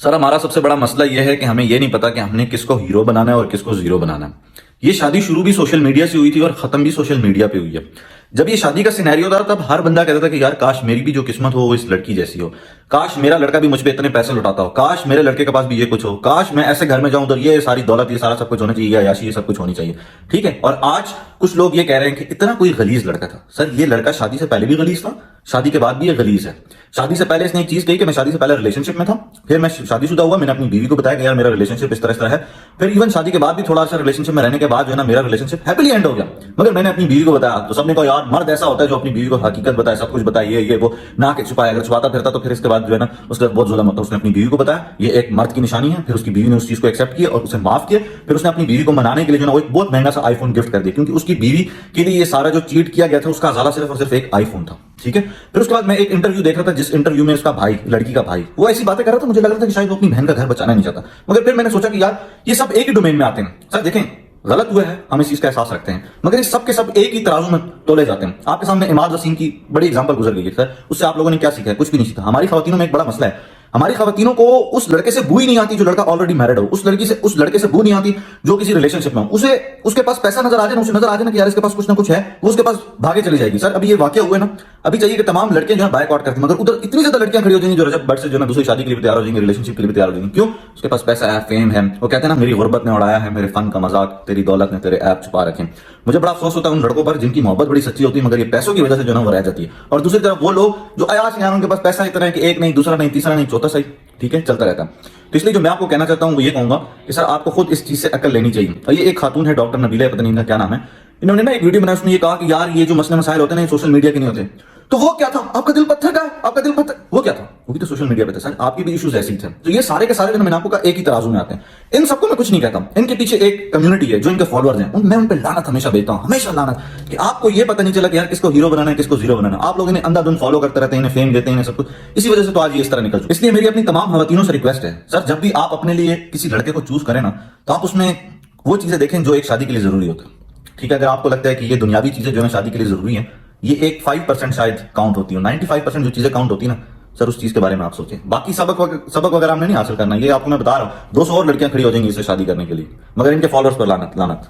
سر ہمارا سب سے بڑا مسئلہ یہ ہے کہ ہمیں یہ نہیں پتا کہ ہم نے کس کو ہیرو بنانا ہے اور کس کو زیرو بنانا ہے. یہ شادی شروع بھی سوشل میڈیا سے ہوئی تھی اور ختم بھی سوشل میڈیا پہ ہوئی ہے. جب یہ شادی کا سینیریو تھا تب ہر بندہ کہتا تھا کہ یار کاش میری بھی جو قسمت ہو وہ اس لڑکی جیسی ہو, کاش میرا لڑکا بھی مجھ پہ اتنے پیسے لٹاتا ہو, کاش میرے لڑکے کے پاس بھی یہ کچھ ہو, کاش میں ایسے گھر میں جاؤں تو یہ ساری دولت یہ سارا سب کچھ ہونا چاہیے, عیاشی یہ سب کچھ ہونی چاہیے. ٹھیک ہے, اور آج کچھ لوگ یہ کہہ رہے ہیں کہ اتنا کوئی غلیظ لڑکا تھا. سر یہ لڑکا شادی سے پہلے بھی غلیظ تھا, شادی کے بعد بھی یہ غلیظ ہے. شادی سے پہلے اس نے ایک چیز کہی کہ میں شادی سے پہلے ریلیشن شپ میں تھا, پھر میں شادی شدہ ہوا, میں نے اپنی بیوی کو بتایا کہ یار میرا ریلیشن شپ اس طرح ہے, پھر ایون شادی کے بعد بھی تھوڑا سا ریلیشن شپ میں رہنے کے بعد جو ہے نا میرا ریلیشن شپ ہیپیلی اینڈ ہو گیا. مگر میں نے اپنی بیوی کو بتایا تو سب نے کہا یار مرد ایسا ہوتا ہے جو اپنی بیوی کو حقیقت بتائے, سب کچھ بتائے, یہ وہ نہ کہ چھپائے, اگر چھپاتا پھرتا تو پھر اس کے بعد جو ہے نا اس کا بہت ظلم ہوتا ہے. اس نے اپنی بیوی کو بتایا, یہ ایک مرد کی نشانی ہے. پھر اس کی بیوی نے اس چیز کو ایکسیپٹ کیا اور اسے معاف کیا. پھر اس نے اپنی بیوی کو منانے کے لیے جو ہے وہ ایک بہت مہنگا سا آئی فون گفٹ کر دیا, کیونکہ اس کی بیوی کے لیے یہ سارا جو چیٹ کیا گیا تھا اس کا ازالہ صرف اور صرف ایک آئی فون تھا. ٹھیک ہے, پھر اس کے بعد میں ایک انٹرویو دیکھ رہا تھا جس انٹرویو میں اس کا بھائی, لڑکی کا بھائی, وہ ایسی باتیں کر رہا تھا, مجھے لگ رہا تھا کہ شاید وہ اپنی بہن کا گھر بچانا نہیں چاہتا. مگر پھر میں نے سوچا کہ یار یہ سب ایک ہی ڈومین میں آتے ہیں. سر دیکھیں غلط ہوا ہے, ہم اس چیز کا احساس رکھتے ہیں, مگر یہ سب کے سب ایک ہی ترازو میں تولے جاتے ہیں. آپ کے سامنے عماد وسیم کی بڑی اگزامپل گزر گئی ہے. سر اس سے آپ لوگوں نے کیا سیکھا ہے؟ کچھ بھی نہیں سیکھا. ہماری خواتینوں میں ایک بڑا مسئلہ ہے, ہماری خواتینوں کو اس لڑکے سے بو ہی نہیں آتی جو لڑکا آلریڈی میرڈ ہو, اس لڑکے سے بو نہیں آتی جو کسی ریلیشن شپ میں ہو. اسے اس کے پاس پیسہ نظر آ جائے, اسے نظر آ جائے کہ یار اس کے پاس کچھ نہ کچھ ہے, وہ اس کے پاس بھاگے چلی جائے گی. سر ابھی یہ واقعہ ہوا ہے نا, ابھی چاہیے کہ تمام لڑکیاں جو ہے بائک آؤٹ کرتی ہیں, مگر ادھر اتنی زیادہ لڑکیاں کھڑی ہو جائیں گی جو رجب بٹ سے جو ہے دوسری شادی کے لیے تیار ہو جائیں گی, ریلیشن شپ کے لیے تیار ہو جائیں گی. کیوں؟ اس کے پاس پیسہ ہے, فیم ہے. وہ کہتے ہیں نا میری غربت نے اڑایا ہے میرے فن کا مذاق, تیری دولت نے تیرے ایپ چھپا رکھے. مجھے بڑا افسوس ہوتا ہے ان لڑکوں پر جن کی محبت بڑی سچی ہوتی ہے مگر یہ پیسوں کی وجہ سے جو ہے وہ رہ جاتی ہے. اور دوسری طرف وہ لوگ جو عیاش ہیں, ان کے پاس پیسہ اتنا ہے کہ ایک نہیں, دوسرا نہیں, تیسرا نہیں, چوتھا صحیح, ٹھیک ہے, چلتا رہتا ہے. تو اس لیے جو میں آپ کو کہنا چاہتا ہوں وہ یہ کہوں گا کہ سر آپ کو خود اس چیز سے عقل لینی چاہیے. اور یہ ایک خاتون ہے ڈاکٹر نبیلہ, پتہ نہیں ان کا کیا نام ہے, انہوں نے نا ایک ویڈیو بنایا, اس میں یہ کہا کہ یار یہ جو مسئلے مسائل ہوتے ہیں یہ سوشل میڈیا کے نہیں ہوتے. تو وہ کیا تھا؟ آپ کا دل پتھر کا ہے, آپ کا دل پتھر, وہ کیا تھا؟ وہ بھی تو سوشل میڈیا پہ تھا. سر آپ کی بھی ایشوز ایسی تھے. تو یہ سارے کے سارے جو میں آپ کو ایک ہی ترازو میں آتے ہیں. ان سب کو میں کچھ نہیں کہتا, ان کے پیچھے ایک کمیونٹی ہے جو ان کے فالوورز ہیں, میں ان پہ لعنت ہمیشہ بھیجتا ہوں, ہمیشہ لعنت, کہ آپ کو یہ پتہ نہیں چلا کہ یار کس کو ہیرو بنانا ہے کس کو زیرو بنانا ہے. آپ لوگ انہیں اندھا دھند فالو کرتے رہتے ہیں, انہیں فیم دیتے ہیں, سب کچھ. اسی وجہ سے تو آج یہ اس طرح نکل چکا. اس لیے میری اپنی تمام خواتینوں سے ریکویسٹ ہے, سر جب بھی آپ اپنے لیے کسی لڑکے کو چوز کریں نا تو آپ اس میں وہ چیزیں دیکھیں جو ایک شادی کے لیے ضروری ہوتا ہے. ٹھیک ہے, اگر آپ کو لگتا ہے کہ یہ دنیاوی چیزیں جو ہے شادی کے لیے ضروری ہیں, یہ ایک 5% شاید کاؤنٹ ہوتی ہے, 95% جو چیزیں کاؤنٹ ہوتی ہیں نا, سر اس چیز کے بارے میں آپ سوچیں. باقی سبق وغیرہ ہم نے نہیں حاصل کرنا, یہ آپ کو میں بتا رہا ہوں 200 اور لڑکیاں کھڑی ہو جائیں گی اسے شادی کرنے کے لیے, مگر ان کے فالوورز پر لعنت.